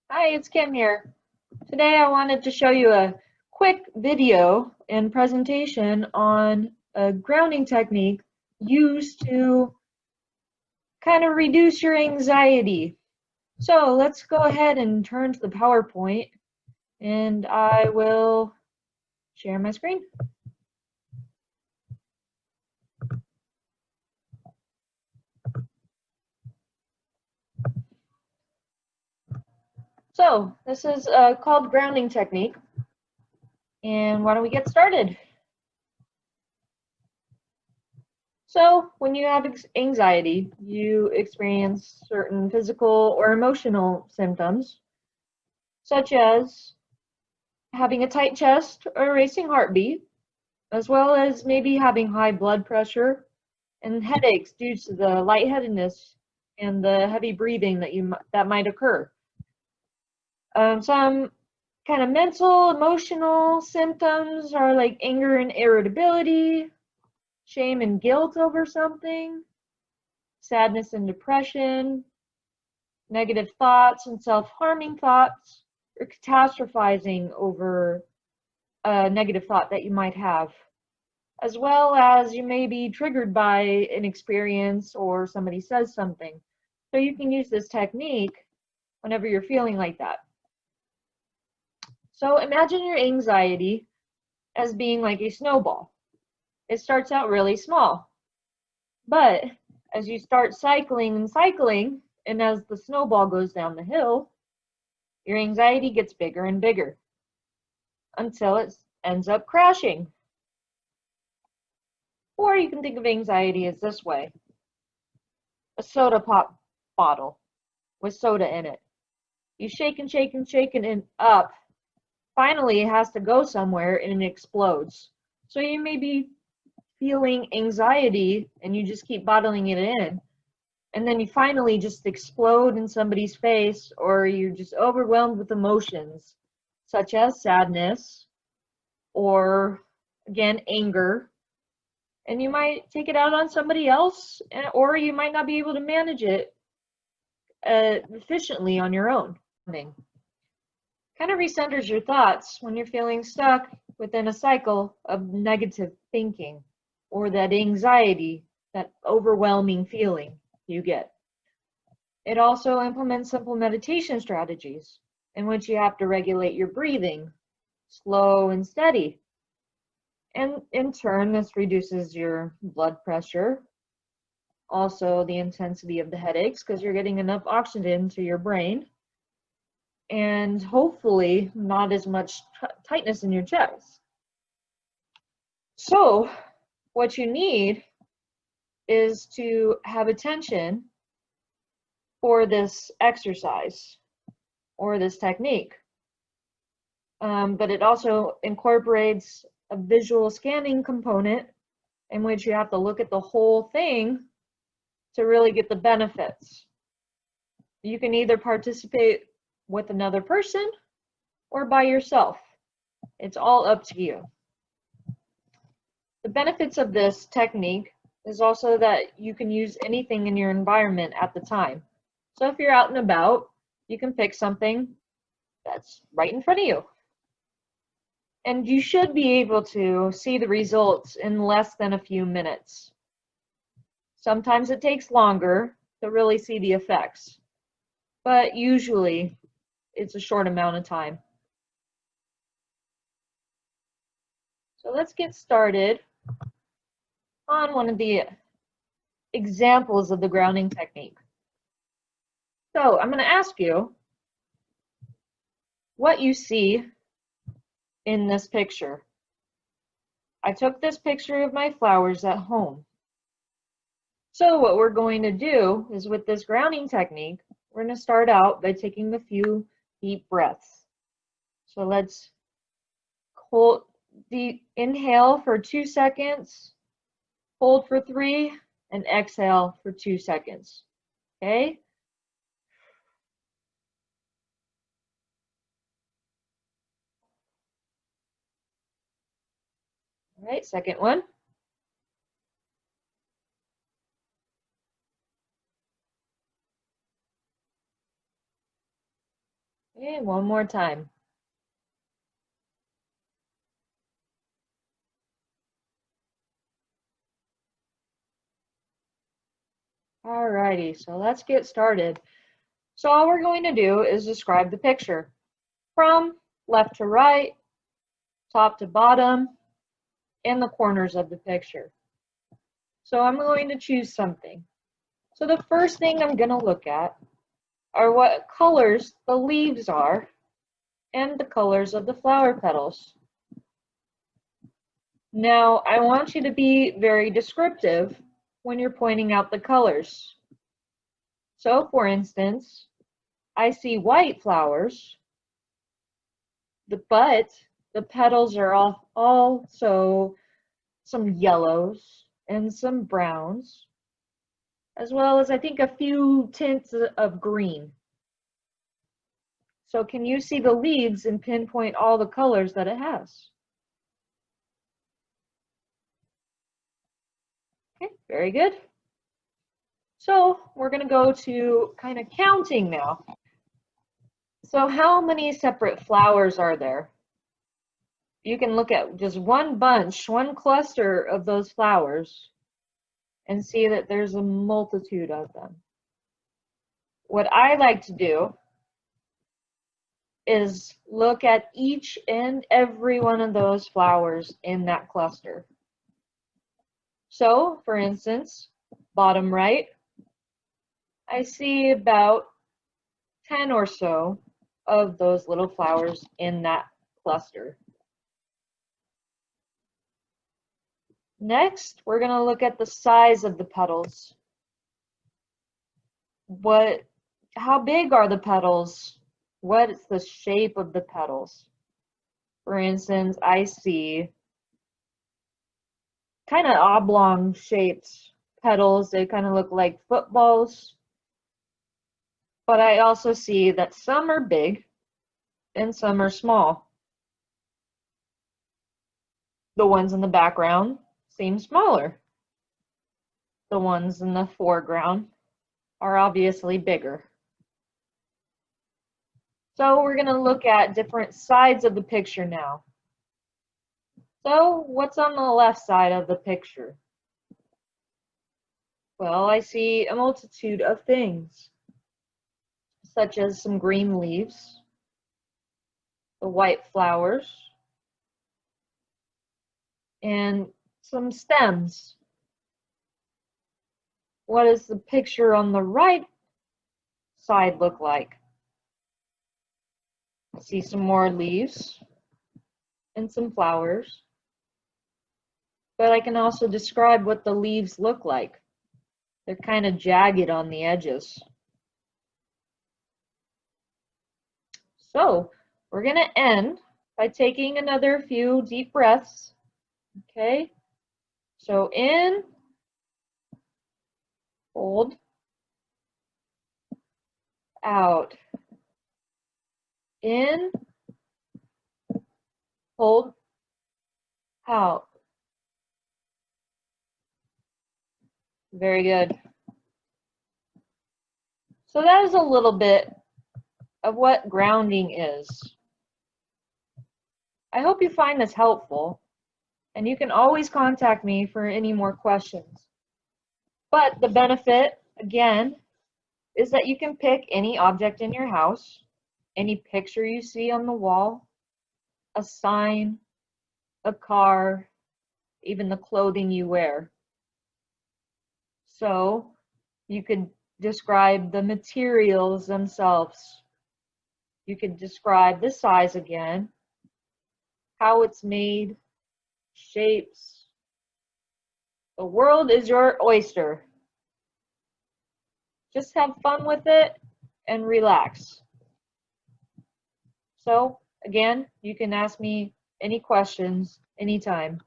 Hi, it's Kim here. Today I wanted to show you a quick video and presentation on a grounding technique used to kind of reduce your anxiety. So let's go ahead and turn to the PowerPoint and I will share my screen. So this is called grounding technique. And why don't we get started? So when you have anxiety, you experience certain physical or emotional symptoms, such as having a tight chest or a racing heartbeat, as well as maybe having high blood pressure and headaches due to the lightheadedness and the heavy breathing that might occur. Some kind of mental, emotional symptoms are like anger and irritability, shame and guilt over something, sadness and depression, negative thoughts and self-harming thoughts, or catastrophizing over a negative thought that you might have, as well as you may be triggered by an experience or somebody says something. So you can use this technique whenever you're feeling like that. So imagine your anxiety as being like a snowball. It starts out really small, but as you start cycling and cycling, and as the snowball goes down the hill, your anxiety gets bigger and bigger until it ends up crashing. Or you can think of anxiety as this way: a soda pop bottle with soda in it. You shake and shake and shake it up. Finally, it has to go somewhere and it explodes. So you may be feeling anxiety and you just keep bottling it in. And then you finally just explode in somebody's face, or you're just overwhelmed with emotions such as sadness or, again, anger. And you might take it out on somebody else, or you might not be able to manage it efficiently on your own. Kind of recenters your thoughts when you're feeling stuck within a cycle of negative thinking or that anxiety, that overwhelming feeling you get. It also implements simple meditation strategies in which you have to regulate your breathing, slow and steady. And in turn, this reduces your blood pressure, also the intensity of the headaches because you're getting enough oxygen to your brain, and hopefully not as much tightness in your chest. So what you need is to have attention for this exercise or this technique. But it also incorporates a visual scanning component in which you have to look at the whole thing to really get the benefits. You can either participate with another person or by yourself. It's all up to you. The benefits of this technique is also that you can use anything in your environment at the time. So if you're out and about, you can pick something that's right in front of you. And you should be able to see the results in less than a few minutes. Sometimes it takes longer to really see the effects, but usually it's a short amount of time. So let's get started on one of the examples of the grounding technique. So I'm going to ask you what you see in this picture. I took this picture of my flowers at home. So what we're going to do is, with this grounding technique, we're going to start out by taking a few deep breaths. So let's hold the inhale for 2 seconds, hold for 3, and exhale for 2 seconds. Okay? All right, second one. Okay, one more time. Alrighty, so let's get started. So all we're going to do is describe the picture from left to right, top to bottom, and the corners of the picture. So I'm going to choose something. So the first thing I'm going to look at are what colors the leaves are and the colors of the flower petals. Now, I want you to be very descriptive when you're pointing out the colors. So, for instance, I see white flowers, but the petals are also some yellows and some browns, as well as I think a few tints of green. So can you see the leaves and pinpoint all the colors that it has? Okay, very good. So we're going to go to kind of counting now. So how many separate flowers are there? You can look at just one bunch, one cluster of those flowers and see that there's a multitude of them. What I like to do is look at each and every one of those flowers in that cluster. So, for instance, bottom right, I see about 10 or so of those little flowers in that cluster. Next, we're going to look at the size of the petals. How big are the petals? What is the shape of the petals? For instance, I see kind of oblong shaped petals. They kind of look like footballs. But I also see that some are big and some are small. The ones in the background seem smaller. The ones in the foreground are obviously bigger. So we're going to look at different sides of the picture now. So what's on the left side of the picture? Well, I see a multitude of things, such as some green leaves, the white flowers, and some stems. What does the picture on the right side look like? I see some more leaves and some flowers, but I can also describe what the leaves look like. They're kind of jagged on the edges. So we're going to end by taking another few deep breaths. Okay, so in, hold, out, in, hold, out. Very good. So that is a little bit of what grounding is. I hope you find this helpful, and you can always contact me for any more questions. But the benefit, again, is that you can pick any object in your house, any picture you see on the wall, a sign, a car, even the clothing you wear. So you could describe the materials themselves. You could describe the size again, how it's made, shapes. The world is your oyster. Just have fun with it and relax. So again, you can ask me any questions anytime.